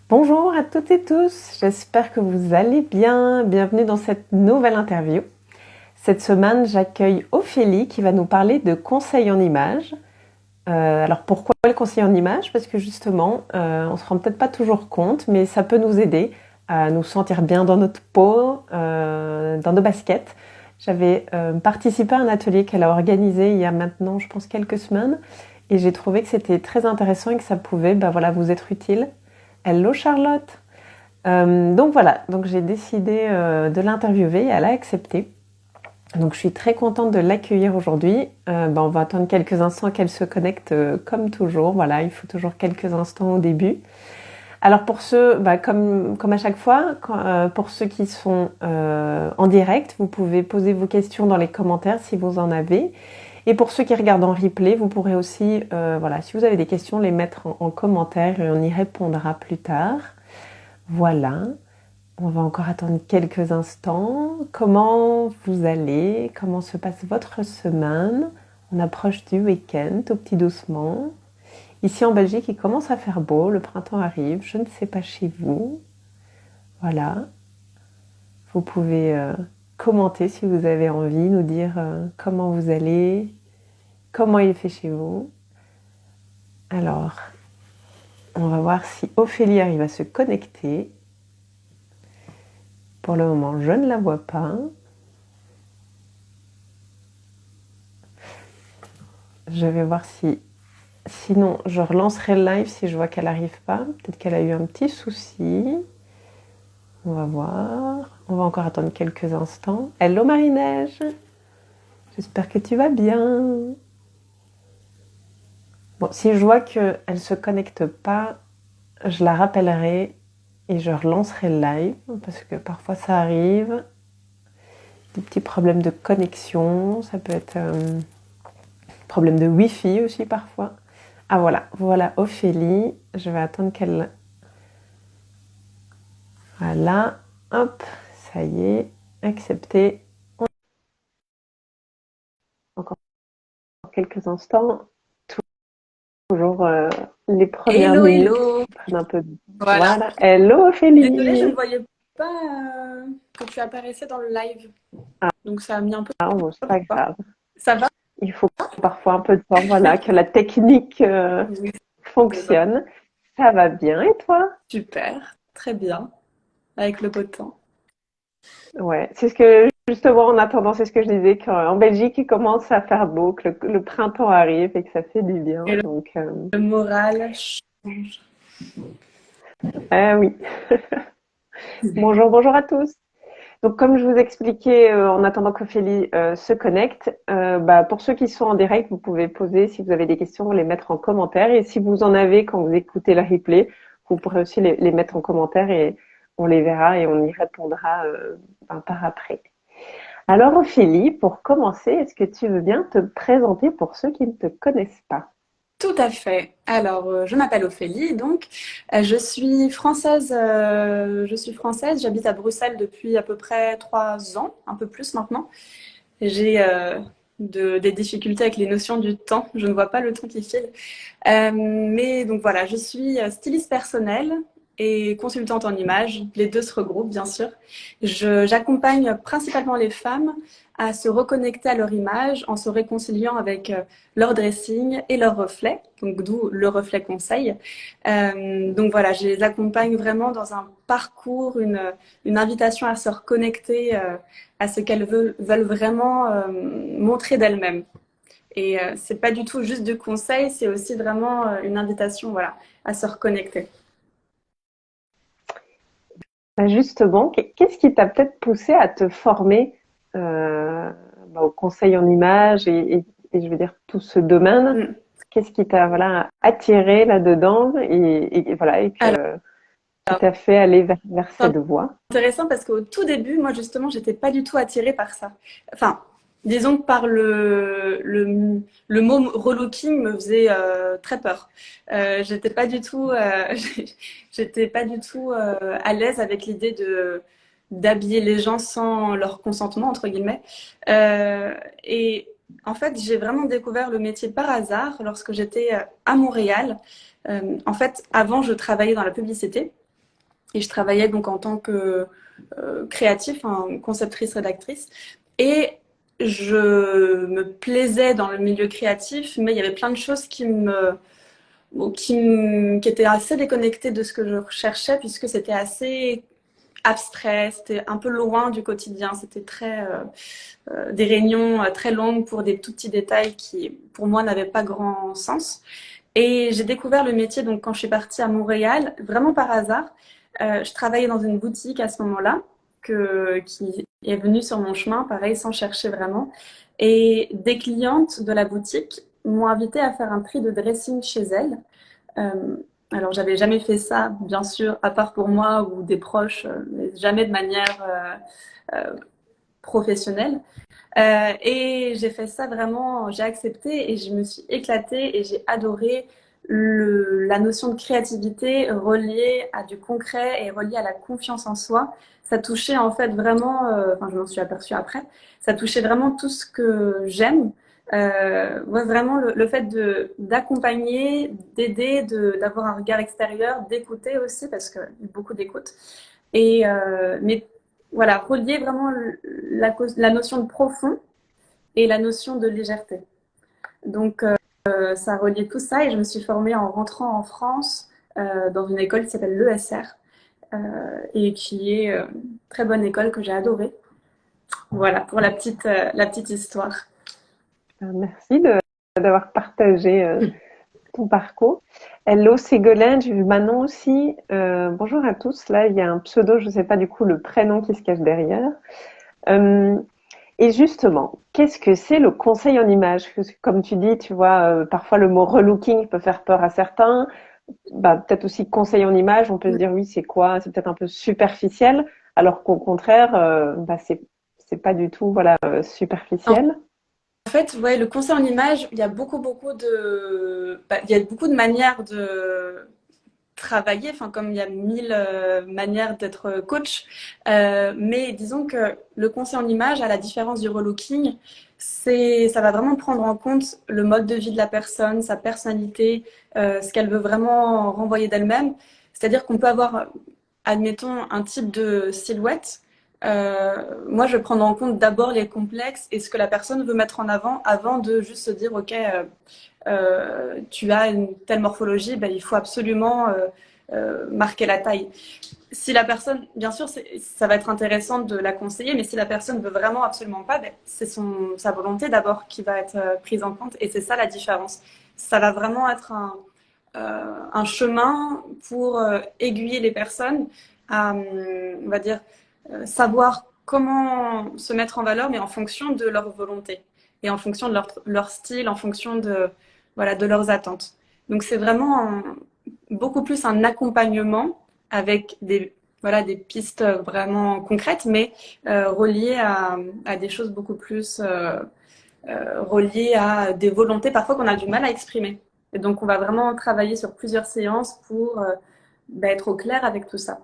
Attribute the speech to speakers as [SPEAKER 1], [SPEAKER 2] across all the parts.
[SPEAKER 1] Bonjour à toutes et tous, j'espère que vous allez bien. Bienvenue dans cette nouvelle interview. Cette semaine, j'accueille Ophélie qui va nous parler de conseils en images. Alors pourquoi le conseil en images? Parce que justement, on se rend peut-être pas toujours compte, mais ça peut nous aider à nous sentir bien dans notre peau, dans nos baskets. J'avais participé à un atelier qu'elle a organisé il y a maintenant, je pense, quelques semaines, et j'ai trouvé que c'était très intéressant et que ça pouvait, vous être utile. Hello Charlotte. Donc voilà, donc j'ai décidé de l'interviewer et elle a accepté. Donc je suis très contente de l'accueillir aujourd'hui. On va attendre quelques instants qu'elle se connecte comme toujours. Voilà, il faut toujours quelques instants au début. Alors pour ceux, comme à chaque fois, pour ceux qui sont en direct, vous pouvez poser vos questions dans les commentaires si vous en avez. Et pour ceux qui regardent en replay, vous pourrez aussi, si vous avez des questions, les mettre en commentaire et on y répondra plus tard. Voilà, on va encore attendre quelques instants. Comment vous allez? Comment se passe votre semaine? On approche du week-end, tout petit doucement. Ici en Belgique, il commence à faire beau, le printemps arrive. Je ne sais pas chez vous. Voilà, vous pouvez commenter si vous avez envie, nous dire comment vous allez, comment il fait chez vous. Alors, on va voir si Ophélie arrive à se connecter. Pour le moment, je ne la vois pas. Je vais voir si... Sinon, je relancerai le live si je vois qu'elle n'arrive pas. Peut-être qu'elle a eu un petit souci. On va voir. On va encore attendre quelques instants. Hello Marie-Neige. J'espère que tu vas bien. Bon, si je vois qu'elle ne se connecte pas, je la rappellerai et je relancerai le live parce que parfois ça arrive. Des petits problèmes de connexion, ça peut être problème de Wi-Fi aussi parfois. Ah voilà Ophélie. Je vais attendre qu'elle... Voilà, hop, ça y est, accepté. Encore quelques instants. Toujours les premières
[SPEAKER 2] Hello,
[SPEAKER 1] minutes
[SPEAKER 2] hello.
[SPEAKER 1] qui prennent un peu de...
[SPEAKER 2] Voilà.
[SPEAKER 1] Voilà. Hello
[SPEAKER 2] Désolée, je ne
[SPEAKER 1] Ophélie.
[SPEAKER 2] voyais pas que tu apparaissais dans le live. Donc ça a mis un peu
[SPEAKER 1] Ah,
[SPEAKER 2] de
[SPEAKER 1] bon, c'est
[SPEAKER 2] temps
[SPEAKER 1] pas
[SPEAKER 2] pour toi.
[SPEAKER 1] grave.
[SPEAKER 2] Ça va?
[SPEAKER 1] Il faut parfois un peu de temps, voilà, que la technique
[SPEAKER 2] Oui, c'est ça.
[SPEAKER 1] fonctionne. Ça va bien et toi?
[SPEAKER 2] Super, très bien, avec le beau temps.
[SPEAKER 1] Ouais, c'est ce que justement en attendant, c'est ce que je disais qu'en Belgique il commence à faire beau, que le printemps arrive et que ça fait du bien.
[SPEAKER 2] Et
[SPEAKER 1] Donc,
[SPEAKER 2] le moral change.
[SPEAKER 1] ah oui. Bonjour, bonjour à tous. Donc, comme je vous expliquais, en attendant qu'Ophélie se connecte, pour ceux qui sont en direct, vous pouvez poser, si vous avez des questions, les mettre en commentaire. Et si vous en avez quand vous écoutez la replay, vous pourrez aussi les mettre en commentaire et on les verra et on y répondra par après. Alors, Ophélie, pour commencer, est-ce que tu veux bien te présenter pour ceux qui ne te connaissent pas?
[SPEAKER 2] Tout à fait. Alors, je m'appelle Ophélie, donc je suis française, j'habite à Bruxelles depuis à peu près 3 ans, un peu plus maintenant. J'ai des difficultés avec les notions du temps. Je ne vois pas le temps qui file. Mais donc voilà, je suis styliste personnelle et consultante en images. Les deux se regroupent, bien sûr. J'accompagne principalement les femmes à se reconnecter à leur image en se réconciliant avec leur dressing et leur reflet, donc d'où le reflet conseil. Donc voilà, je les accompagne vraiment dans un parcours, une invitation à se reconnecter à ce qu'elles veulent vraiment montrer d'elles-mêmes. Et c'est pas du tout juste du conseil, c'est aussi vraiment une invitation, voilà, à se reconnecter.
[SPEAKER 1] Justement, qu'est-ce qui t'a peut-être poussé à te former euh, au conseil en images et je veux dire tout ce domaine?
[SPEAKER 2] Mm.
[SPEAKER 1] Qu'est-ce qui t'a voilà attiré là-dedans et voilà et
[SPEAKER 2] Alors,
[SPEAKER 1] qui t'a fait aller vers
[SPEAKER 2] c'est
[SPEAKER 1] cette voie?
[SPEAKER 2] intéressant parce qu'au tout début, moi justement, j'étais pas du tout attirée par ça. Enfin, disons que par le mot relooking me faisait très peur. J'étais pas du tout, j'étais pas du tout à l'aise avec l'idée de d'habiller les gens sans leur consentement entre guillemets. Et en fait, j'ai vraiment découvert le métier par hasard lorsque j'étais à Montréal. En fait, avant, je travaillais dans la publicité. Et je travaillais donc en tant que créatif, hein, conceptrice-rédactrice. Et je me plaisais dans le milieu créatif, mais il y avait plein de choses qui étaient assez déconnectées de ce que je recherchais, puisque c'était assez abstrait, c'était un peu loin du quotidien, c'était des réunions très longues pour des tout petits détails qui, pour moi, n'avaient pas grand sens. Et j'ai découvert le métier donc quand je suis partie à Montréal, vraiment par hasard. Je travaillais dans une boutique à ce moment-là, qui est venue sur mon chemin, pareil, sans chercher vraiment. Et des clientes de la boutique m'ont invitée à faire un prix de dressing chez elles. Euh, alors, j'avais jamais fait ça, bien sûr, à part pour moi ou des proches, mais jamais de manière professionnelle. Et j'ai fait ça vraiment, j'ai accepté et je me suis éclatée et j'ai adoré la notion de créativité reliée à du concret et reliée à la confiance en soi. Ça touchait en fait vraiment, enfin je m'en suis aperçue après, ça touchait vraiment tout ce que j'aime. Ouais, vraiment le fait d'accompagner, d'aider, d'avoir un regard extérieur, d'écouter aussi parce qu'il y a beaucoup d'écoute. Mais voilà, relier vraiment la notion de profond et la notion de légèreté. Donc, ça reliait tout ça et je me suis formée en rentrant en France dans une école qui s'appelle l'ESR et qui est une très bonne école que j'ai adorée. Voilà pour la petite histoire.
[SPEAKER 1] Merci d'avoir partagé ton parcours. Hello Ségolène, j'ai vu Manon aussi. Bonjour à tous. Là, il y a un pseudo, je ne sais pas du coup le prénom qui se cache derrière. Euh, et justement, qu'est-ce que c'est le conseil en image? Parce que comme tu dis, tu vois, parfois le mot relooking peut faire peur à certains. Bah, peut-être aussi conseil en image, on peut se dire oui, c'est quoi? C'est peut-être un peu superficiel, alors qu'au contraire, bah, c'est pas du tout voilà superficiel.
[SPEAKER 2] En fait, ouais, le conseil en image, il y a il y a beaucoup de manières de travailler, enfin comme il y a mille manières d'être coach, mais disons que le conseil en image, à la différence du relooking, ça va vraiment prendre en compte le mode de vie de la personne, sa personnalité, ce qu'elle veut vraiment renvoyer d'elle-même. C'est-à-dire qu'on peut avoir, admettons, un type de silhouette. Moi, je vais prendre en compte d'abord les complexes et ce que la personne veut mettre en avant de juste se dire, OK, tu as une telle morphologie, ben, il faut absolument marquer la taille. Si la personne, bien sûr, ça va être intéressant de la conseiller, mais si la personne veut vraiment absolument pas, ben, c'est sa volonté d'abord qui va être prise en compte, et c'est ça la différence. Ça va vraiment être un chemin pour aiguiller les personnes à, on va dire, savoir comment se mettre en valeur, mais en fonction de leur volonté et en fonction de leur style, en fonction voilà, de leurs attentes. Donc c'est vraiment beaucoup plus un accompagnement avec voilà, des pistes vraiment concrètes, mais reliées à des choses beaucoup plus reliées à des volontés parfois qu'on a du mal à exprimer. Et donc on va vraiment travailler sur plusieurs séances pour être au clair avec tout ça.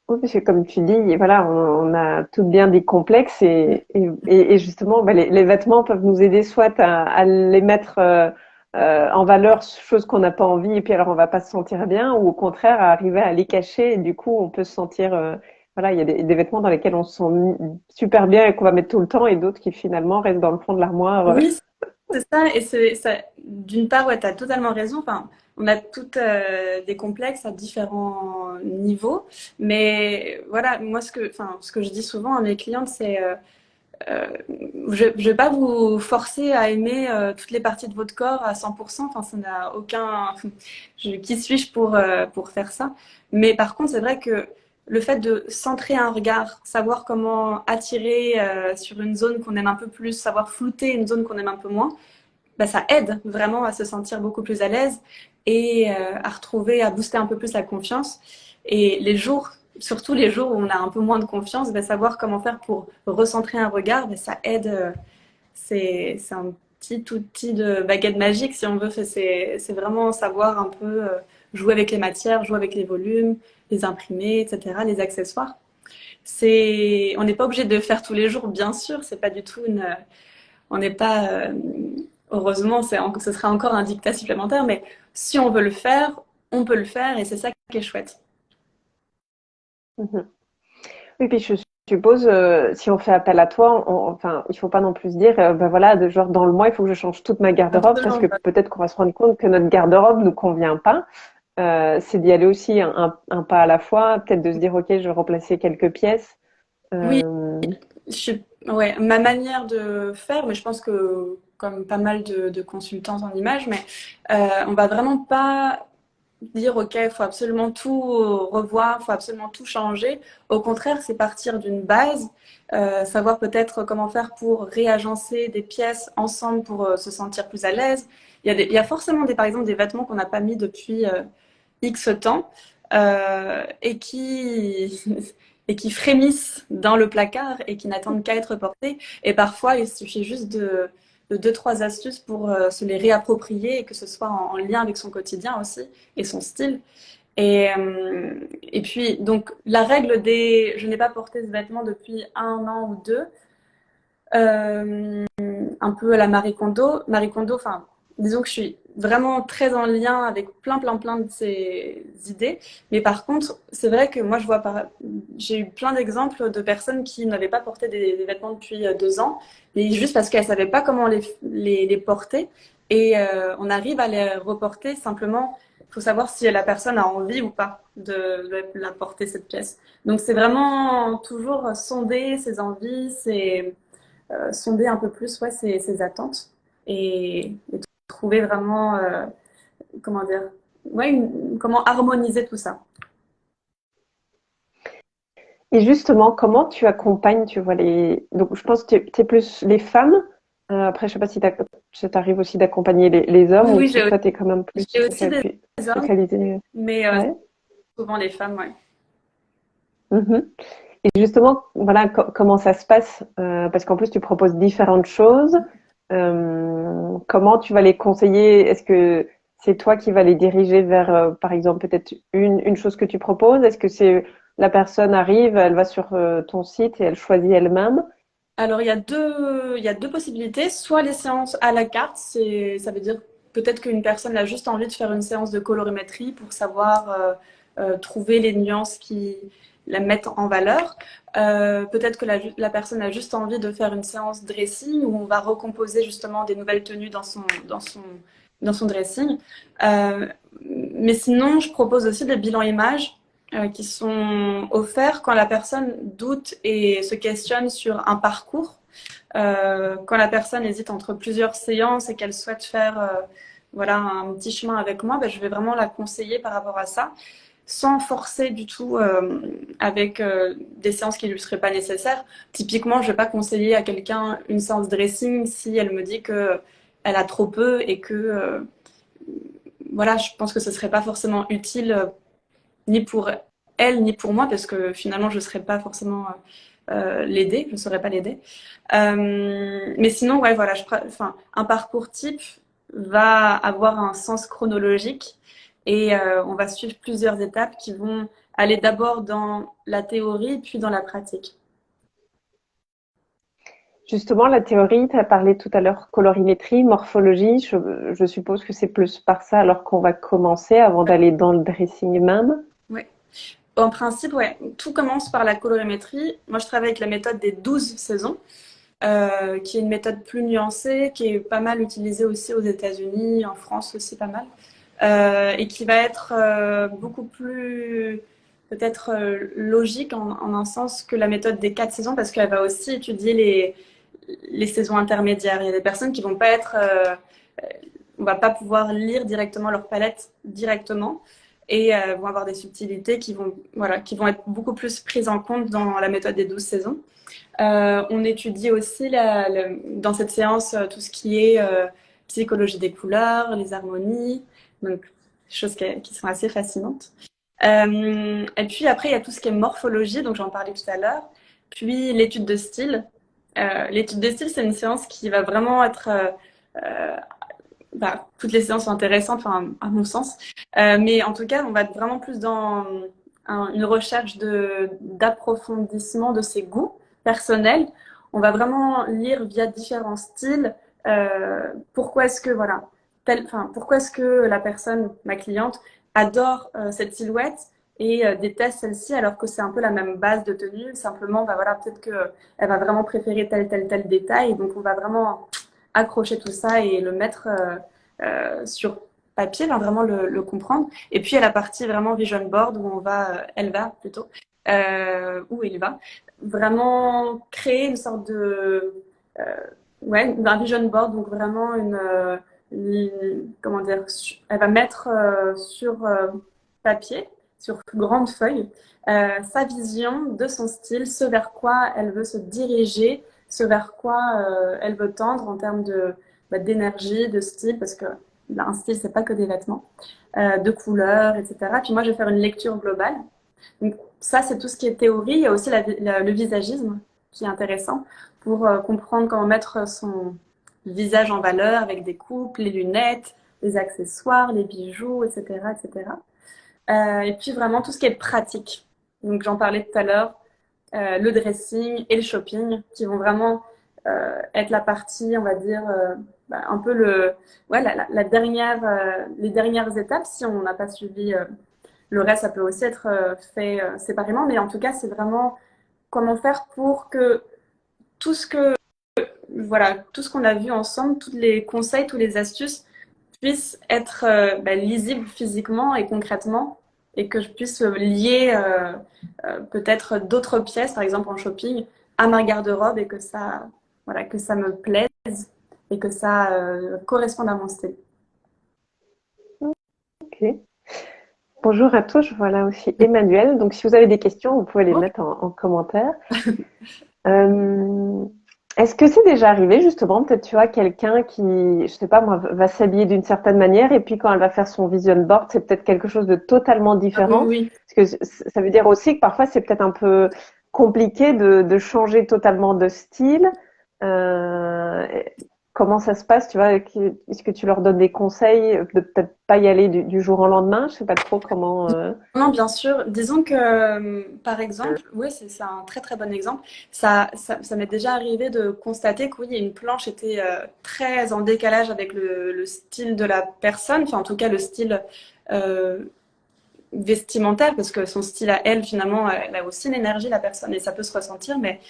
[SPEAKER 1] Oui, parce que comme tu dis, voilà, on a tout bien des complexes et justement, bah, les vêtements peuvent nous aider soit à les mettre en valeur, chose qu'on n'a pas envie, et puis alors on va pas se sentir bien, ou au contraire à arriver à les cacher, et du coup on peut se sentir, voilà, il y a des vêtements dans lesquels on se sent super bien et qu'on va mettre tout le temps, et d'autres qui finalement restent dans le fond de l'armoire.
[SPEAKER 2] Oui, c'est ça, et d'une part, ouais, tu as totalement raison. Enfin, on a toutes des complexes à différents niveaux, mais voilà, moi, ce que je dis souvent à mes clientes, c'est euh, je ne vais pas vous forcer à aimer toutes les parties de votre corps à 100%. Enfin, ça n'a aucun. Qui suis-je pour faire ça? Mais par contre, c'est vrai que le fait de centrer un regard, savoir comment attirer sur une zone qu'on aime un peu plus, savoir flouter une zone qu'on aime un peu moins, bah, ça aide vraiment à se sentir beaucoup plus à l'aise et à retrouver, à booster un peu plus la confiance. Et surtout les jours où on a un peu moins de confiance, bah, savoir comment faire pour recentrer un regard, bah, ça aide. C'est un petit outil de baguette magique, si on veut. C'est vraiment savoir un peu jouer avec les matières, jouer avec les volumes, les imprimer, etc., les accessoires. On n'est pas obligé de faire tous les jours, bien sûr. C'est pas du tout on n'est pas, heureusement, ce serait encore un dictat supplémentaire, mais si on veut le faire, on peut le faire et c'est ça qui est chouette.
[SPEAKER 1] Mhm. Oui, puis je suppose, si on fait appel à toi, enfin, il faut pas non plus se dire, ben voilà, de genre dans le mois, il faut que je change toute ma garde-robe parce
[SPEAKER 2] Absolument
[SPEAKER 1] que
[SPEAKER 2] pas.
[SPEAKER 1] peut-être qu'on va se rendre compte que notre garde-robe nous convient pas. C'est d'y aller aussi un pas à la fois, peut-être de se dire, ok, je vais remplacer quelques pièces.
[SPEAKER 2] Oui,
[SPEAKER 1] Euh,
[SPEAKER 2] ouais, ma manière de faire, mais je pense que comme pas mal de consultants en images, mais on va vraiment pas dire ok, il faut absolument tout revoir, il faut absolument tout changer. Au contraire, c'est partir d'une base, savoir peut-être comment faire pour réagencer des pièces ensemble pour se sentir plus à l'aise. Il y a forcément par exemple des vêtements qu'on n'a pas mis depuis X temps et qui et qui frémissent dans le placard et qui n'attendent qu'à être portés. Et parfois, il suffit juste de deux, trois astuces pour se les réapproprier et que ce soit en lien avec son quotidien aussi et son style. Et puis, donc, la règle des je n'ai pas porté ce vêtement depuis un an ou deux, un peu à la Marie Kondo. Marie Kondo, enfin, disons que je suis vraiment très en lien avec plein de ces idées. Mais par contre, c'est vrai que moi, j'ai eu plein d'exemples de personnes qui n'avaient pas porté des vêtements depuis 2 ans, mais juste parce qu'elles ne savaient pas comment les porter. Et on arrive à les reporter simplement. Il faut savoir si la personne a envie ou pas de la porter, cette pièce. Donc, c'est vraiment toujours sonder ses envies, sonder un peu plus ouais, ses attentes et trouver vraiment, comment dire, ouais, comment harmoniser tout ça.
[SPEAKER 1] et justement, comment tu accompagnes, tu vois, donc je pense que tu es plus les femmes. Après, je sais pas si ça t'arrive aussi d'accompagner les hommes
[SPEAKER 2] Oui,
[SPEAKER 1] ou
[SPEAKER 2] oui,
[SPEAKER 1] toi, tu es quand même plus
[SPEAKER 2] j'ai aussi des hommes,
[SPEAKER 1] focalisée.
[SPEAKER 2] mais
[SPEAKER 1] Ouais.
[SPEAKER 2] souvent les femmes, ouais.
[SPEAKER 1] Mhm. Et justement, voilà, comment ça se passe? Parce qu'en plus, tu proposes différentes choses. Comment tu vas les conseiller? Est-ce que c'est toi qui vas les diriger vers, par exemple, peut-être une chose que tu proposes? Est-ce que c'est la personne arrive, elle va sur ton site et elle choisit elle-même?
[SPEAKER 2] Alors, il y a deux possibilités. Soit les séances à la carte, ça veut dire peut-être qu'une personne a juste envie de faire une séance de colorimétrie pour savoir trouver les nuances qui la mettent en valeur. Peut-être que la personne a juste envie de faire une séance dressing où on va recomposer justement des nouvelles tenues dans son dressing. Euh, mais sinon, je propose aussi des bilans images qui sont offerts quand la personne doute et se questionne sur un parcours, quand la personne hésite entre plusieurs séances et qu'elle souhaite faire voilà, un petit chemin avec moi, ben, je vais vraiment la conseiller par rapport à ça, sans forcer du tout avec des séances qui ne lui seraient pas nécessaires. Typiquement, je ne vais pas conseiller à quelqu'un une séance dressing si elle me dit que elle a trop peu et que voilà, je pense que ce ne serait pas forcément utile ni pour elle ni pour moi parce que finalement je ne serais pas forcément l'aider, je ne saurais pas l'aider. Mais sinon, ouais, voilà, enfin, un parcours type va avoir un sens chronologique et on va suivre plusieurs étapes qui vont aller d'abord dans la théorie puis dans la pratique.
[SPEAKER 1] Justement, la théorie, tu as parlé tout à l'heure colorimétrie, morphologie. Je suppose que c'est plus par ça alors qu'on va commencer avant d'aller dans le dressing même.
[SPEAKER 2] Ouais. En principe, ouais, tout commence par la colorimétrie. Moi, je travaille avec la méthode des 12 saisons. Qui est une méthode plus nuancée, qui est pas mal utilisée aussi aux États-Unis, en France aussi pas mal, et qui va être beaucoup plus peut-être logique en un sens que la méthode des 4 saisons, parce qu'elle va aussi étudier les saisons intermédiaires. Il y a des personnes qui vont pas être, on va pas pouvoir lire directement leur palette directement et vont avoir des subtilités qui vont, voilà, qui vont être beaucoup plus prises en compte dans la méthode des 12 saisons. On étudie aussi dans cette séance tout ce qui est psychologie des couleurs, les harmonies, donc des choses qui sont assez fascinantes. Et puis après, il y a tout ce qui est morphologie, donc j'en parlais tout à l'heure. Puis l'étude de style. L'étude de style, c'est une séance qui va vraiment être... euh, bah, toutes les séances sont intéressantes, enfin, à mon sens. Mais en tout cas, on va être vraiment plus dans une recherche d'approfondissement de ses goûts personnels. On va vraiment lire via différents styles pourquoi est-ce que voilà, pourquoi est-ce que la personne, ma cliente, adore cette silhouette et déteste celle-ci alors que c'est un peu la même base de tenue. Simplement, bah voilà, peut-être qu'elle va vraiment préférer tel détail. Et donc, on va vraiment accrocher tout ça et le mettre sur papier, ben vraiment le comprendre. Et puis, il y a la partie vraiment vision board où on va, elle va plutôt, où il va, vraiment créer une sorte de, euh, ouais, un vision board, donc vraiment comment dire, elle va mettre sur papier, sur grande feuille, sa vision de son style, ce vers quoi elle veut se diriger, ce vers quoi elle veut tendre en termes d'énergie, de style, parce que là, un style, c'est pas que des vêtements, de couleurs, etc. Puis moi, je vais faire une lecture globale. Donc ça, c'est tout ce qui est théorie. Il y a aussi le visagisme qui est intéressant pour comprendre comment mettre son visage en valeur avec des coupes, les lunettes, les accessoires, les bijoux, etc., etc. Et puis vraiment tout ce qui est pratique. Donc j'en parlais tout à l'heure, le dressing et le shopping qui vont vraiment être la partie, on va dire, un peu ouais, la dernière, les dernières étapes si on n'a pas suivi le reste, ça peut aussi être fait séparément, mais en tout cas, c'est vraiment comment faire pour que tout ce que, voilà, tout ce qu'on a vu ensemble, tous les conseils, toutes les astuces puissent être lisibles physiquement et concrètement et que je puisse lier peut-être d'autres pièces, par exemple en shopping, à ma garde-robe et que ça, voilà, que ça me plaise et que ça corresponde à mon style.
[SPEAKER 1] Ok. Bonjour à tous, je vois là aussi Emmanuel. Donc, si vous avez des questions, vous pouvez les
[SPEAKER 2] Ok.
[SPEAKER 1] mettre en commentaire. Euh, Est-ce que c'est déjà arrivé, justement, peut-être tu vois, quelqu'un qui, je sais pas moi, va s'habiller d'une certaine manière et puis quand elle va faire son vision board, c'est peut-être quelque chose de totalement
[SPEAKER 2] Oui,
[SPEAKER 1] différent.
[SPEAKER 2] oui.
[SPEAKER 1] Parce que ça veut dire aussi que parfois c'est peut-être un peu compliqué de changer totalement de style. Euh, Comment ça se passe, tu vois? Est-ce que tu leur donnes des conseils de peut-être pas y aller du jour au lendemain? Je sais pas trop comment.
[SPEAKER 2] Non, bien sûr. Disons que, par exemple, oui, c'est un très très bon exemple. Ça m'est déjà arrivé de constater que oui, une planche était très en décalage avec le style de la personne, enfin en tout cas le style euh, vestimentaire, parce que son style à elle, finalement, elle a aussi une énergie, la personne, et ça peut se ressentir, mais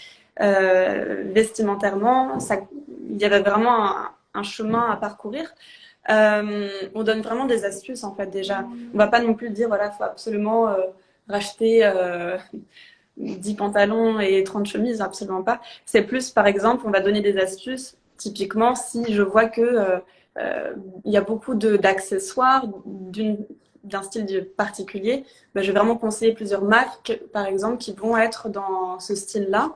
[SPEAKER 2] vestimentairement, il y avait vraiment un chemin à parcourir. On donne vraiment des astuces en fait déjà. On va pas non plus dire voilà, faut absolument racheter 10 pantalons et 30 chemises, absolument pas. C'est plus par exemple, on va donner des astuces. Typiquement, si je vois que il y a beaucoup d'accessoires d'un style particulier, ben, je vais vraiment conseiller plusieurs marques, par exemple, qui vont être dans ce style-là.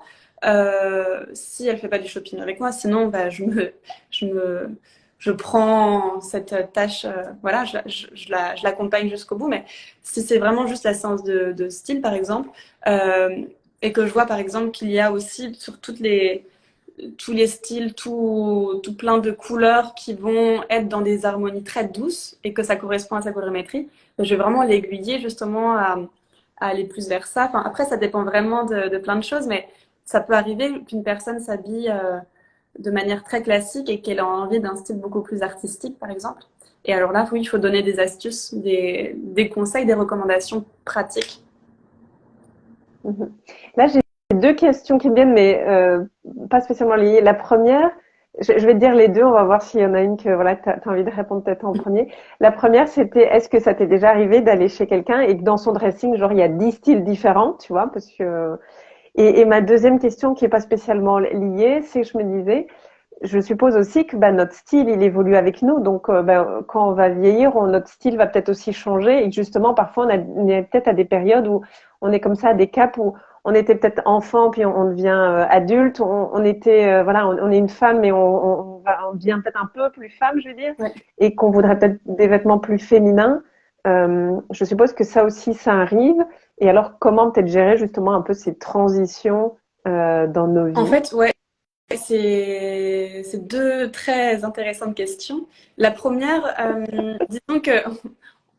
[SPEAKER 2] Si elle fait pas du shopping avec moi, sinon bah, je me, je prends cette tâche, voilà, je l'accompagne jusqu'au bout. Mais si c'est vraiment juste la séance de style, par exemple, euh, et que je vois par exemple qu'il y a aussi sur tous les styles, tout plein de couleurs qui vont être dans des harmonies très douces et que ça correspond à sa colorimétrie, je vais vraiment l'aiguiller justement à aller plus vers ça. Enfin, après, ça dépend vraiment de plein de choses, mais ça peut arriver qu'une personne s'habille de manière très classique et qu'elle a envie d'un style beaucoup plus artistique, par exemple. Et alors là, oui, il faut donner des astuces, des conseils, des recommandations pratiques.
[SPEAKER 1] Mhm. Là, j'ai deux questions qui me viennent, mais pas spécialement liées. La première, je vais te dire les deux, on va voir s'il y en a une que voilà, tu as envie de répondre peut-être en premier. La première, c'était est-ce que ça t'est déjà arrivé d'aller chez quelqu'un et que dans son dressing, genre, il y a 10 styles différents, tu vois, parce que... Et ma deuxième question, qui est pas spécialement liée, c'est que je me disais, je suppose aussi que bah, notre style, il évolue avec nous. Donc, bah, quand on va vieillir, notre style va peut-être aussi changer. Et que justement, parfois, on est peut-être à des périodes où on est comme ça, à des caps où on était peut-être enfant, puis on devient adulte. On était, voilà, on est une femme, mais on devient peut-être un peu plus femme, je veux dire,
[SPEAKER 2] Ouais.
[SPEAKER 1] et qu'on voudrait peut-être des vêtements plus féminins. Je suppose que ça aussi, ça arrive. Et alors, comment peut-être gérer justement un peu ces transitions dans nos
[SPEAKER 2] En
[SPEAKER 1] vies?
[SPEAKER 2] fait, ouais, c'est deux très intéressantes questions. La première, disons que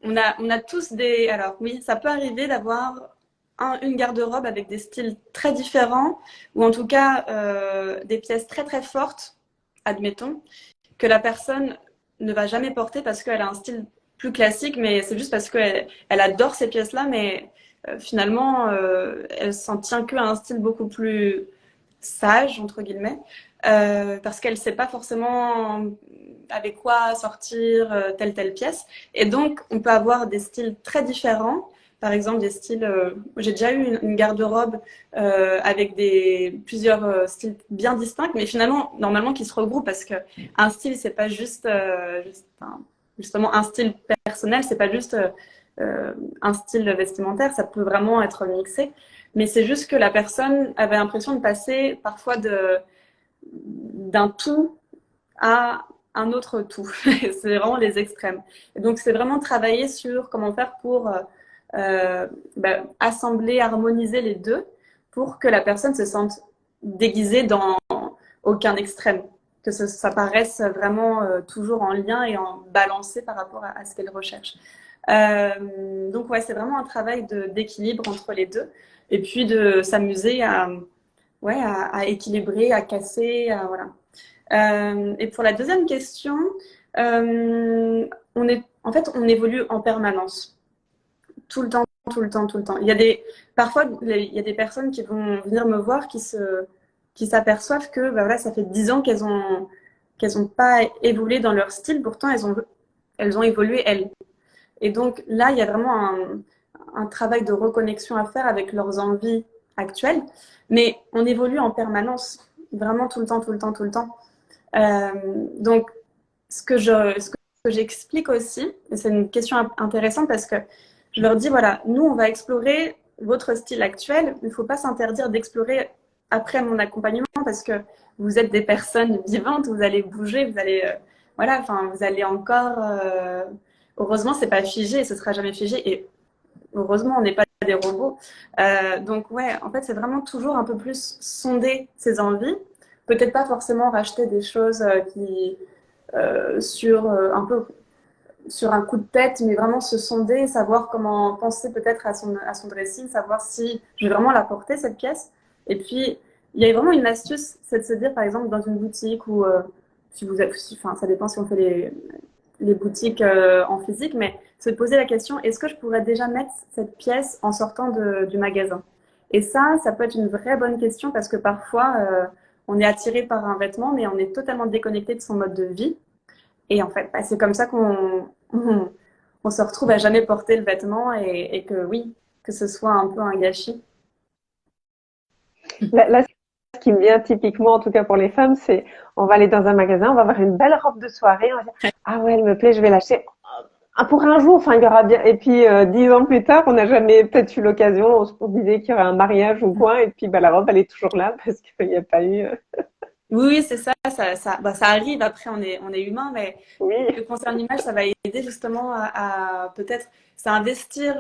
[SPEAKER 2] on a tous des... Alors oui, ça peut arriver d'avoir une garde-robe avec des styles très différents, ou en tout cas des pièces très très fortes, admettons, que la personne ne va jamais porter parce qu'elle a un style plus classique, mais c'est juste parce qu'elle adore ces pièces-là, mais finalement, elle s'en tient qu'à un style beaucoup plus sage, entre guillemets, parce qu'elle ne sait pas forcément avec quoi sortir telle pièce. Et donc, on peut avoir des styles très différents. Par exemple, des styles. J'ai déjà eu une garde-robe avec plusieurs styles bien distincts, mais finalement, normalement, qui se regroupent parce que un style, c'est pas justement un style personnel, c'est pas juste un style vestimentaire, ça peut vraiment être mixé. Mais c'est juste que la personne avait l'impression de passer parfois d'un tout à un autre tout. C'est vraiment les extrêmes. Et donc, c'est vraiment travailler sur comment faire pour assembler, harmoniser les deux pour que la personne se sente déguisée dans aucun extrême. Que ça paraisse vraiment toujours en lien et en balancé par rapport à ce qu'elle recherche. Donc, ouais, c'est vraiment un travail d'équilibre entre les deux. Et puis de s'amuser à équilibrer, à casser, voilà. Et pour la deuxième question, on évolue en permanence, tout le temps, tout le temps, tout le temps. Parfois, il y a des personnes qui vont venir me voir qui s'aperçoivent que, bah voilà, ça fait 10 ans qu'elles ont pas évolué dans leur style, pourtant elles ont évolué elles. Et donc là, il y a vraiment un travail de reconnexion à faire avec leurs envies actuelles, mais on évolue en permanence, vraiment tout le temps, tout le temps, tout le temps. Donc, ce que j'explique aussi, et c'est une question intéressante parce que je leur dis, voilà, nous, on va explorer votre style actuel, mais il ne faut pas s'interdire d'explorer après mon accompagnement parce que vous êtes des personnes vivantes, vous allez bouger, voilà, enfin, vous allez encore, heureusement, c'est pas figé, ce sera jamais figé, et heureusement, on n'est pas des robots. Donc, ouais, en fait, c'est vraiment toujours un peu plus sonder ses envies. Peut-être pas forcément racheter des choses un peu sur un coup de tête, mais vraiment se sonder, savoir comment penser peut-être à son dressing, savoir si je vais vraiment la porter, cette pièce. Et puis, il y a vraiment une astuce, c'est de se dire, par exemple, dans une boutique ou si vous êtes, enfin, ça dépend si on fait les boutiques en physique, mais se poser la question, est-ce que je pourrais déjà mettre cette pièce en sortant du magasin? Et ça peut être une vraie bonne question parce que parfois, on est attiré par un vêtement, mais on est totalement déconnecté de son mode de vie. Et en fait, bah, c'est comme ça on se retrouve à jamais porter le vêtement et que oui, que ce soit un peu un gâchis.
[SPEAKER 1] Là, ce qui me vient typiquement, en tout cas pour les femmes, c'est on va aller dans un magasin, on va avoir une belle robe de soirée, on va dire ah ouais, elle me plaît, je vais l'acheter. Ah, pour un jour, enfin, il y aura bien. Et puis 10 ans plus tard, on n'a jamais peut-être eu l'occasion. On se disait qu'il y aurait un mariage ou quoi, et puis bah la robe, elle est toujours là parce qu'il n'y a pas eu.
[SPEAKER 2] Oui, oui, c'est ça, ça arrive. Après, on est humain, mais
[SPEAKER 1] Oui.
[SPEAKER 2] le concert image, ça va aider justement à peut-être, c'est investir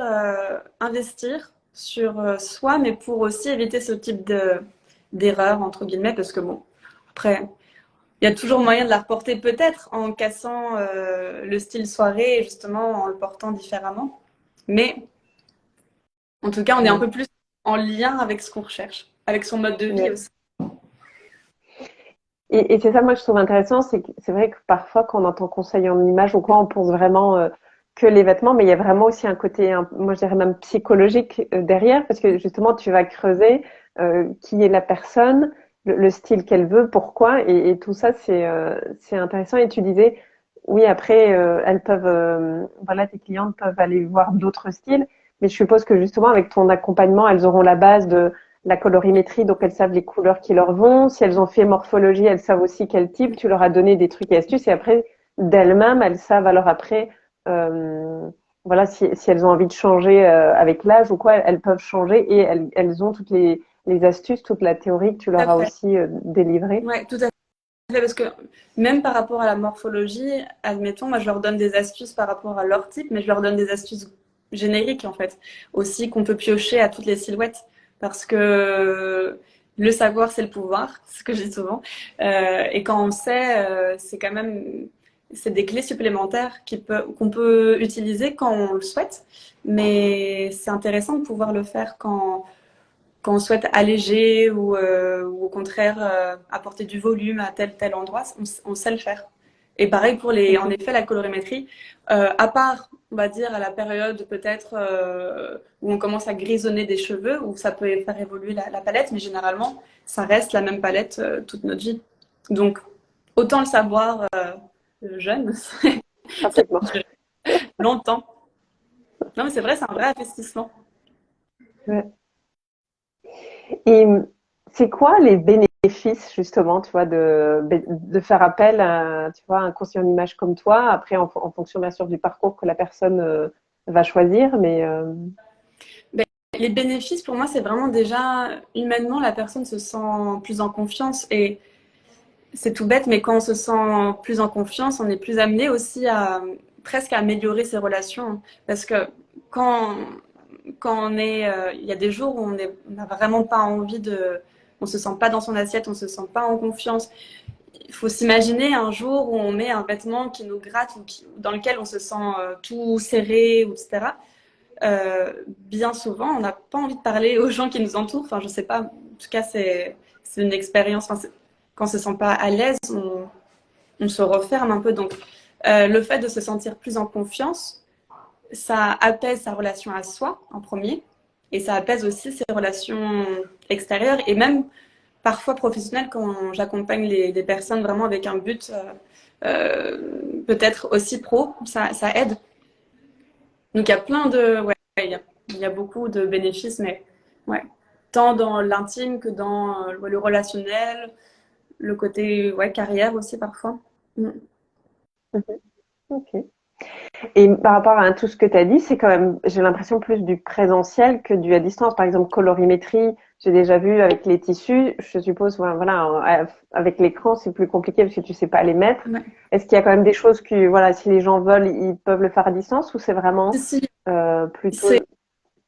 [SPEAKER 2] sur soi, mais pour aussi éviter ce type d'erreur, entre guillemets, parce que bon, après, il y a toujours moyen de la reporter peut-être en cassant le style soirée et justement en le portant différemment. Mais en tout cas, on est un peu plus en lien avec ce qu'on recherche, avec son mode de vie
[SPEAKER 1] Ouais.
[SPEAKER 2] aussi.
[SPEAKER 1] Et c'est ça, moi, je trouve intéressant, c'est que c'est vrai que parfois, quand on entend conseil en image ou quoi, on pense vraiment que les vêtements, mais il y a vraiment aussi un côté, moi, je dirais même psychologique derrière, parce que justement, tu vas creuser qui est la personne, le style qu'elle veut, pourquoi, et tout ça, c'est intéressant. Et tu disais, oui, après, elles peuvent, voilà, tes clientes peuvent aller voir d'autres styles, mais je suppose que justement, avec ton accompagnement, elles auront la base de la colorimétrie, donc elles savent les couleurs qui leur vont. Si elles ont fait morphologie, elles savent aussi quel type. Tu leur as donné des trucs et astuces et après, d'elles-mêmes, elles savent alors après, euh, voilà, si elles ont envie de changer avec l'âge ou quoi, elles peuvent changer et elles ont toutes les astuces, toute la théorie que tu
[SPEAKER 2] Tout
[SPEAKER 1] leur
[SPEAKER 2] à
[SPEAKER 1] as
[SPEAKER 2] fait.
[SPEAKER 1] aussi délivrée.
[SPEAKER 2] Ouais, tout à fait. Parce que même par rapport à la morphologie, admettons, moi je leur donne des astuces par rapport à leur type, mais je leur donne des astuces génériques en fait, aussi qu'on peut piocher à toutes les silhouettes. Parce que le savoir, c'est le pouvoir, c'est ce que je dis souvent. Et quand on sait, c'est quand même, c'est des clés supplémentaires qu'on peut utiliser quand on le souhaite. Mais c'est intéressant de pouvoir le faire quand on souhaite alléger ou au contraire apporter du volume à tel endroit, on sait le faire. Et pareil pour en
[SPEAKER 1] Mhm.
[SPEAKER 2] effet, la colorimétrie, à part, on va dire, à la période peut-être où on commence à grisonner des cheveux, où ça peut faire évoluer la palette, mais généralement, ça reste la même palette toute notre vie. Donc, autant le savoir jeune, ça
[SPEAKER 1] Parfaitement.
[SPEAKER 2] dure longtemps. Non, mais c'est vrai, c'est un vrai investissement.
[SPEAKER 1] Ouais. Et c'est quoi les bénéfices justement, tu vois, de faire appel à, tu vois, un conseiller en image comme toi, après en fonction bien sûr du parcours que la personne va choisir, mais
[SPEAKER 2] Ben, les bénéfices, pour moi, c'est vraiment déjà, humainement, la personne se sent plus en confiance et c'est tout bête, mais quand on se sent plus en confiance, on est plus amené aussi à presque à améliorer ses relations. Parce que quand, quand on est, il y a des jours où on n'a vraiment pas envie on se sent pas dans son assiette, on se sent pas en confiance. Il faut s'imaginer un jour où on met un vêtement qui nous gratte dans lequel on se sent tout serré, etc. Bien souvent, on n'a pas envie de parler aux gens qui nous entourent. Enfin, je sais pas. En tout cas, c'est une expérience. Enfin, quand on se sent pas à l'aise, on se referme un peu. Donc, le fait de se sentir plus en confiance, ça apaise sa relation à soi en premier, et ça apaise aussi ses relations extérieures et même parfois professionnelles quand j'accompagne des personnes vraiment avec un but peut-être aussi pro, ça aide. Donc il y a plein de, ouais, il y a beaucoup de bénéfices, mais ouais, tant dans l'intime que dans le relationnel, le côté ouais carrière aussi parfois. Mm.
[SPEAKER 1] Mhm. Ok. Et par rapport à tout ce que tu as dit, c'est quand même, j'ai l'impression plus du présentiel que du à distance. Par exemple, colorimétrie, j'ai déjà vu avec les tissus. Je suppose, voilà, avec l'écran, c'est plus compliqué parce que tu sais pas les mettre.
[SPEAKER 2] Ouais.
[SPEAKER 1] Est-ce qu'il y a quand même des choses que, voilà, si les gens veulent, ils peuvent le faire à distance ou c'est
[SPEAKER 2] Si,
[SPEAKER 1] vraiment
[SPEAKER 2] si,
[SPEAKER 1] plutôt.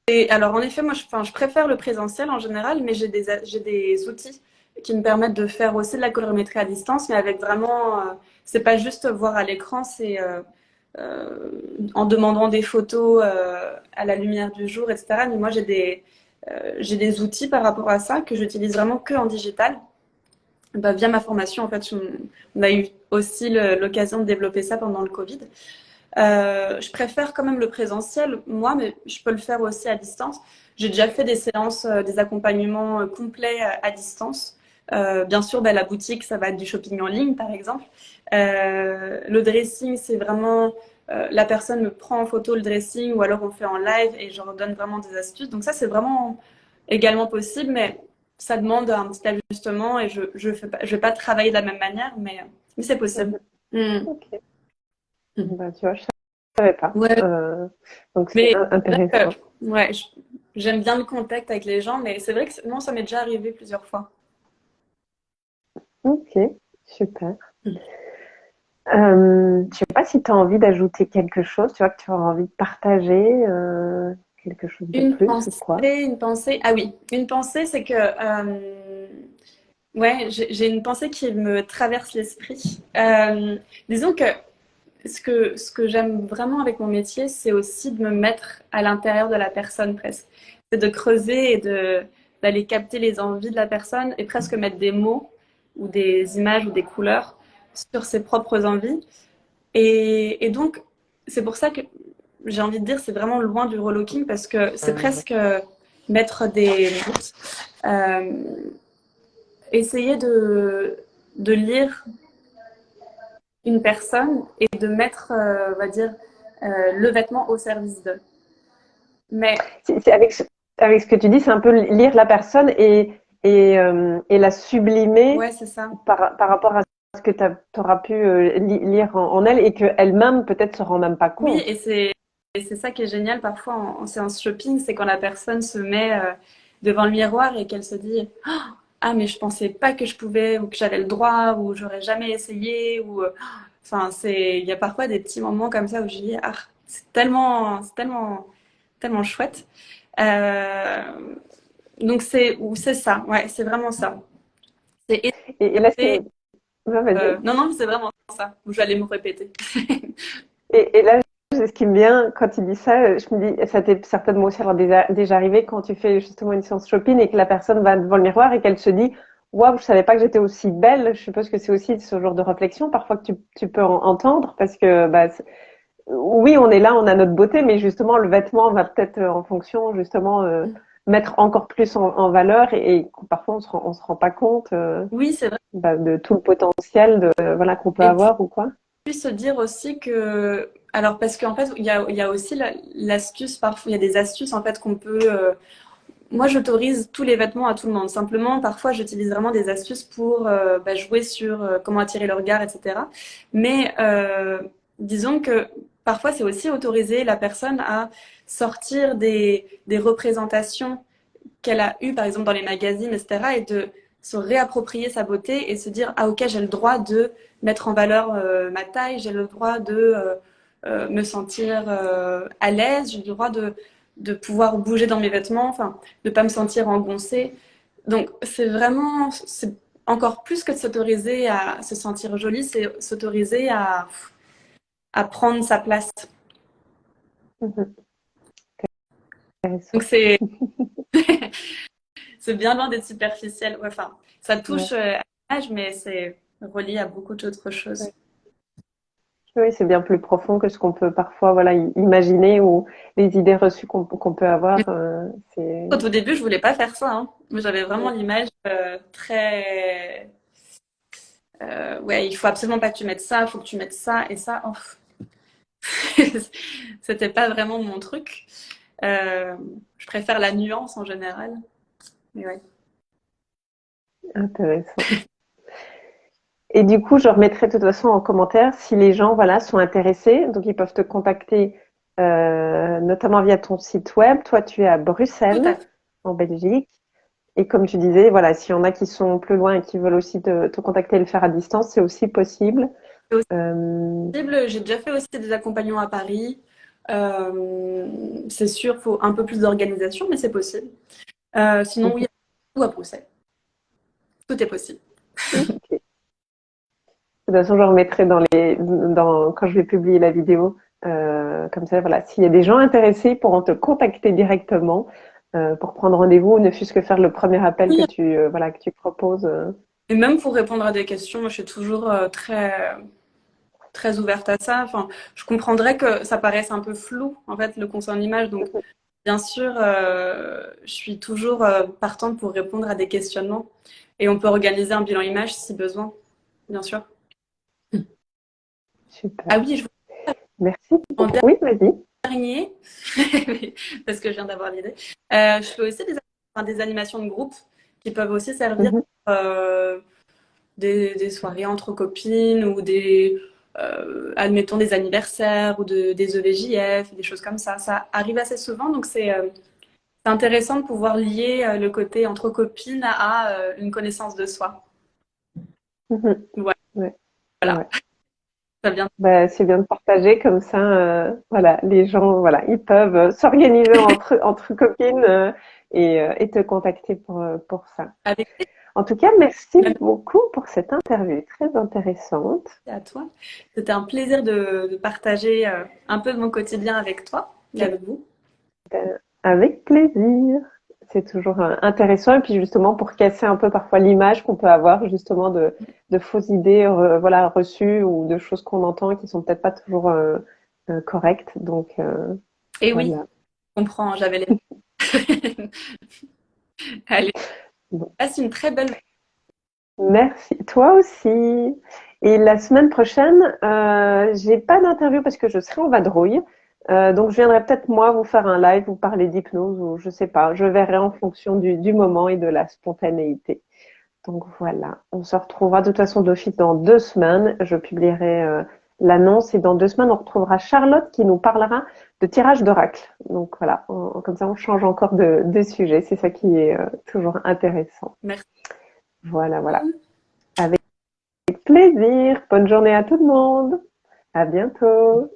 [SPEAKER 2] c'est alors en effet, moi enfin, je préfère le présentiel en général, mais j'ai des outils qui me permettent de faire aussi de la colorimétrie à distance, mais avec vraiment, c'est pas juste voir à l'écran, c'est en demandant des photos à la lumière du jour, etc. Mais moi, j'ai des outils par rapport à ça que j'utilise vraiment que en digital. Bah, via ma formation, en fait, on a eu aussi l'occasion de développer ça pendant le Covid. Je préfère quand même le présentiel, moi, mais je peux le faire aussi à distance. J'ai déjà fait des séances, des accompagnements complets à distance. Bien sûr, bah, la boutique, ça va être du shopping en ligne, par exemple. Le dressing, c'est vraiment la personne me prend en photo le dressing ou alors on fait en live et je leur donne vraiment des astuces. Donc ça, c'est vraiment également possible, mais ça demande un petit ajustement et je vais pas travailler de la même manière, mais c'est possible.
[SPEAKER 1] Mhm.
[SPEAKER 2] Mm.
[SPEAKER 1] Ok.
[SPEAKER 2] Mm.
[SPEAKER 1] Bah, tu vois, je savais pas.
[SPEAKER 2] Ouais,
[SPEAKER 1] Donc c'est
[SPEAKER 2] mais c'est vrai
[SPEAKER 1] intéressant.
[SPEAKER 2] que, ouais, j'aime bien le contact avec les gens, mais c'est vrai que moi, ça m'est déjà arrivé plusieurs fois.
[SPEAKER 1] Ok, super.
[SPEAKER 2] Mm.
[SPEAKER 1] Je sais pas si tu as envie d'ajouter quelque chose, tu vois, que tu as envie de partager, quelque chose de
[SPEAKER 2] Une
[SPEAKER 1] plus ou
[SPEAKER 2] pensée,
[SPEAKER 1] quoi?
[SPEAKER 2] une pensée. Ah oui, une pensée, c'est que, ouais, j'ai une pensée qui me traverse l'esprit. Disons que ce que j'aime vraiment avec mon métier, c'est aussi de me mettre à l'intérieur de la personne presque. C'est de creuser et d'aller capter les envies de la personne et presque mettre des mots ou des images ou des couleurs sur ses propres envies. Et donc, c'est pour ça que j'ai envie de dire, c'est vraiment loin du relooking parce que c'est presque mettre euh, essayer de lire une personne et de mettre, on va dire, le vêtement au service d'eux. Mais
[SPEAKER 1] Avec ce que tu dis, c'est un peu lire la personne et la sublimer
[SPEAKER 2] ouais, c'est ça.
[SPEAKER 1] par rapport à ce que tu auras pu lire en elle et qu'elle-même peut-être se rend même pas
[SPEAKER 2] Oui,
[SPEAKER 1] compte.
[SPEAKER 2] et c'est ça qui est génial parfois en séance shopping, c'est quand la personne se met devant le miroir et qu'elle se dit ah, mais je pensais pas que je pouvais, ou que j'avais le droit, ou j'aurais jamais essayé, ou enfin, il y a parfois des petits moments comme ça où je dis ah, tellement chouette. Euh, donc c'est ça, ouais, c'est vraiment ça. C'est
[SPEAKER 1] Et là,
[SPEAKER 2] essayer,
[SPEAKER 1] ouais, vas-y.
[SPEAKER 2] non, non, c'est vraiment ça. Je vais aller me répéter.
[SPEAKER 1] Et là, ce qui me vient quand tu dis ça, je me dis, ça t'est certainement aussi alors déjà arrivé quand tu fais justement une séance shopping et que la personne va devant le miroir et qu'elle se dit, waouh, je savais pas que j'étais aussi belle. Je suppose que c'est aussi ce genre de réflexion parfois que tu peux entendre parce que bah, oui, on est là, on a notre beauté, mais justement le vêtement va peut-être en fonction justement mettre encore plus en valeur et parfois on se rend pas compte
[SPEAKER 2] Oui, c'est vrai.
[SPEAKER 1] bah, de tout le potentiel voilà qu'on peut
[SPEAKER 2] Et
[SPEAKER 1] avoir ou quoi.
[SPEAKER 2] puis se dire aussi que, alors parce qu'en fait, il y a aussi l'astuce, parfois, il y a des astuces en fait qu'on peut. Moi, j'autorise tous les vêtements à tout le monde. Simplement, parfois, j'utilise vraiment des astuces pour bah, jouer sur comment attirer le regard, etc. Mais disons que parfois, c'est aussi autoriser la personne à sortir des représentations qu'elle a eues, par exemple, dans les magazines, etc. et de se réapproprier sa beauté et se dire, ah ok, j'ai le droit de mettre en valeur ma taille, j'ai le droit de me sentir à l'aise, j'ai le droit de pouvoir bouger dans mes vêtements, enfin, de pas me sentir engoncée. Donc, c'est vraiment, c'est encore plus que de s'autoriser à se sentir jolie, c'est s'autoriser à prendre sa place.
[SPEAKER 1] Mhm.
[SPEAKER 2] Donc,
[SPEAKER 1] Intéressant.
[SPEAKER 2] c'est bien loin d'être superficiel. Ouais, enfin, ça touche
[SPEAKER 1] Ouais.
[SPEAKER 2] à l'image, mais c'est relié à beaucoup d'autres choses.
[SPEAKER 1] Ouais. Oui, c'est bien plus profond que ce qu'on peut parfois voilà imaginer ou les idées reçues qu'on peut avoir. C'est
[SPEAKER 2] Au tout début, je voulais pas faire ça, hein. J'avais vraiment
[SPEAKER 1] ouais.
[SPEAKER 2] l'image très ouais, il faut absolument pas que tu mettes ça, il faut que tu mettes ça et ça. Oh. C'était pas vraiment mon truc. Euh, je préfère la nuance en général. Mais ouais.
[SPEAKER 1] Intéressant. Et du coup, je remettrai de toute façon en commentaire si les gens voilà sont intéressés. Donc, ils peuvent te contacter notamment via ton site web. Toi, tu es à
[SPEAKER 2] Tout à
[SPEAKER 1] Bruxelles,
[SPEAKER 2] fait.
[SPEAKER 1] en Belgique. Et comme tu disais, voilà, s'il y en a qui sont plus loin et qui veulent aussi te contacter et le faire à distance, c'est aussi possible.
[SPEAKER 2] C'est aussi
[SPEAKER 1] Euh,
[SPEAKER 2] possible. J'ai déjà fait aussi des accompagnements à Paris. C'est sûr, il faut un peu plus d'organisation, mais c'est possible. Sinon, oui, ou à Bruxelles. Tout est possible.
[SPEAKER 1] ok. De toute façon, je remettrai quand je vais publier la vidéo. Comme ça, voilà, s'il y a des gens intéressés, ils pourront te contacter directement pour prendre rendez-vous, ne fût-ce que faire le premier appel que
[SPEAKER 2] Oui.
[SPEAKER 1] voilà, que tu proposes.
[SPEAKER 2] Et même pour répondre à des questions, moi, je suis toujours très ouverte à ça. Enfin, je comprendrais que ça paraisse un peu flou, en fait, le conseil en image. Donc, bien sûr, je suis toujours partante pour répondre à des questionnements. Et on peut organiser un bilan image si besoin, bien sûr.
[SPEAKER 1] Super.
[SPEAKER 2] Ah oui, je
[SPEAKER 1] Merci.
[SPEAKER 2] en
[SPEAKER 1] Oui, vas-y.
[SPEAKER 2] dernier, parce que je viens d'avoir l'idée, je fais aussi enfin, des animations de groupe qui peuvent aussi servir
[SPEAKER 1] Mhm.
[SPEAKER 2] euh, des soirées entre copines ou admettons, des anniversaires ou des EVJF, des choses comme ça. Ça arrive assez souvent, donc c'est intéressant de pouvoir lier le côté entre copines à une connaissance de soi.
[SPEAKER 1] Mhm.
[SPEAKER 2] Voilà,
[SPEAKER 1] Ouais, ouais.
[SPEAKER 2] ça vient.
[SPEAKER 1] Bah, c'est bien de partager comme ça. Voilà, les gens, voilà, ils peuvent s'organiser entre copines et te contacter pour ça.
[SPEAKER 2] Avec
[SPEAKER 1] En tout cas, merci
[SPEAKER 2] même
[SPEAKER 1] beaucoup pour cette interview très intéressante.
[SPEAKER 2] à toi. C'était un plaisir de partager un peu de mon quotidien avec toi et avec vous.
[SPEAKER 1] Avec plaisir. C'est toujours intéressant et puis justement pour casser un peu parfois l'image qu'on peut avoir justement de fausses idées voilà reçues ou de choses qu'on entend qui sont peut-être pas toujours correctes. Donc
[SPEAKER 2] Et oui,
[SPEAKER 1] voilà.
[SPEAKER 2] je comprends, j'avais les. Allez,
[SPEAKER 1] Bon.
[SPEAKER 2] passe une très belle.
[SPEAKER 1] Merci. Toi aussi. Et la semaine prochaine, j'ai pas d'interview parce que je serai en vadrouille. Donc je viendrai peut-être moi vous faire un live, vous parler d'hypnose ou je sais pas. Je verrai en fonction du moment et de la spontanéité. Donc voilà, on se retrouvera de toute façon d'office dans 2 semaines. Je publierai l'annonce et dans 2 semaines, on retrouvera Charlotte qui nous parlera de tirage d'oracle. Donc voilà, comme ça on change encore de sujet. C'est ça qui est toujours intéressant.
[SPEAKER 2] Merci.
[SPEAKER 1] Voilà, voilà. Avec plaisir. Bonne journée à tout le monde. À bientôt.